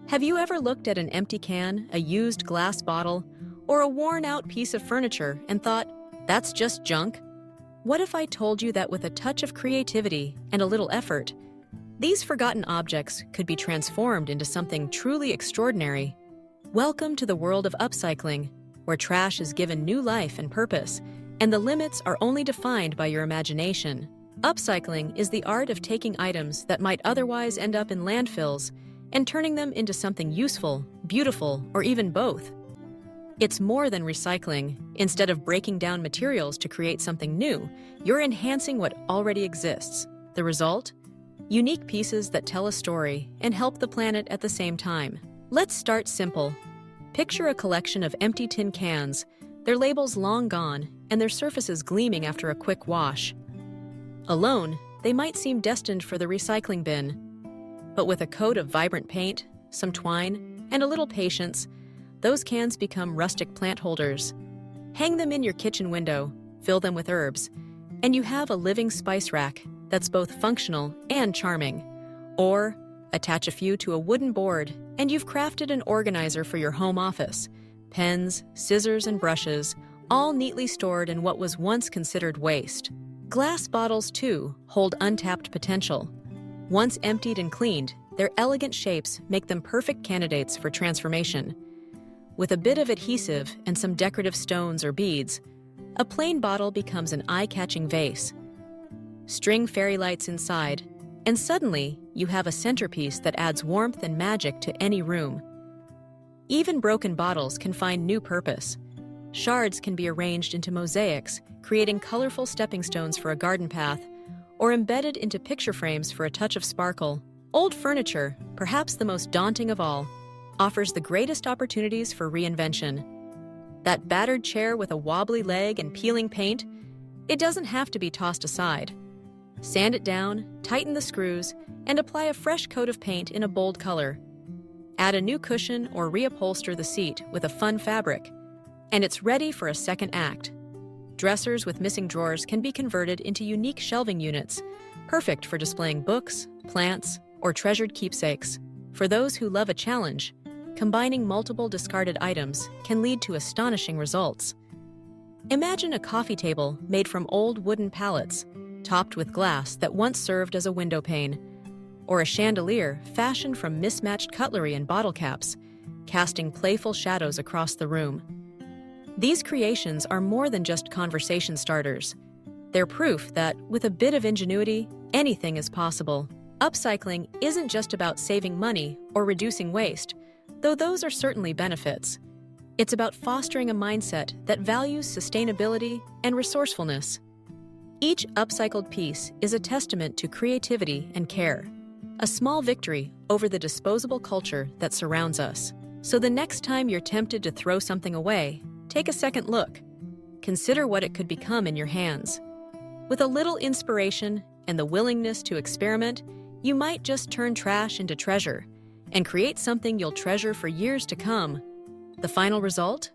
Have you ever looked at an empty can, a used glass bottle, or a worn-out piece of furniture and thought, that's just junk? What if I told you that with a touch of creativity and a little effort, these forgotten objects could be transformed into something truly extraordinary? Welcome to the world of upcycling, where trash is given new life and purpose, and the limits are only defined by your imagination. Upcycling is the art of taking items that might otherwise end up in landfills and turning them into something useful, beautiful, or even both. It's more than recycling. Instead of breaking down materials to create something new, you're enhancing what already exists. The result? Unique pieces that tell a story and help the planet at the same time. Let's start simple. Picture a collection of empty tin cans, their labels long gone, and their surfaces gleaming after a quick wash. Alone, they might seem destined for the recycling bin. But with a coat of vibrant paint, some twine, and a little patience, those cans become rustic plant holders. Hang them in your kitchen window, fill them with herbs, and you have a living spice rack that's both functional and charming. Or attach a few to a wooden board, and you've crafted an organizer for your home office. Pens, scissors, and brushes, all neatly stored in what was once considered waste. Glass bottles, too, hold untapped potential. Once emptied and cleaned, their elegant shapes make them perfect candidates for transformation. With a bit of adhesive and some decorative stones or beads, a plain bottle becomes an eye-catching vase. String fairy lights inside, and suddenly you have a centerpiece that adds warmth and magic to any room. Even broken bottles can find new purpose. Shards can be arranged into mosaics, creating colorful stepping stones for a garden path, or embedded into picture frames for a touch of sparkle. Old furniture, perhaps the most daunting of all, offers the greatest opportunities for reinvention. That battered chair with a wobbly leg and peeling paint, it doesn't have to be tossed aside. Sand it down, tighten the screws, and apply a fresh coat of paint in a bold color. Add a new cushion or reupholster the seat with a fun fabric, and it's ready for a second act. Dressers with missing drawers can be converted into unique shelving units, perfect for displaying books, plants, or treasured keepsakes. For those who love a challenge, combining multiple discarded items can lead to astonishing results. Imagine a coffee table made from old wooden pallets, topped with glass that once served as a window pane, or a chandelier fashioned from mismatched cutlery and bottle caps, casting playful shadows across the room. These creations are more than just conversation starters. They're proof that, with a bit of ingenuity, anything is possible. Upcycling isn't just about saving money or reducing waste, though those are certainly benefits. It's about fostering a mindset that values sustainability and resourcefulness. Each upcycled piece is a testament to creativity and care, a small victory over the disposable culture that surrounds us. So the next time you're tempted to throw something away, take a second look. Consider what it could become in your hands. With a little inspiration and the willingness to experiment, you might just turn trash into treasure and create something you'll treasure for years to come. The final result?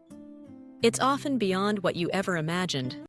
It's often beyond what you ever imagined.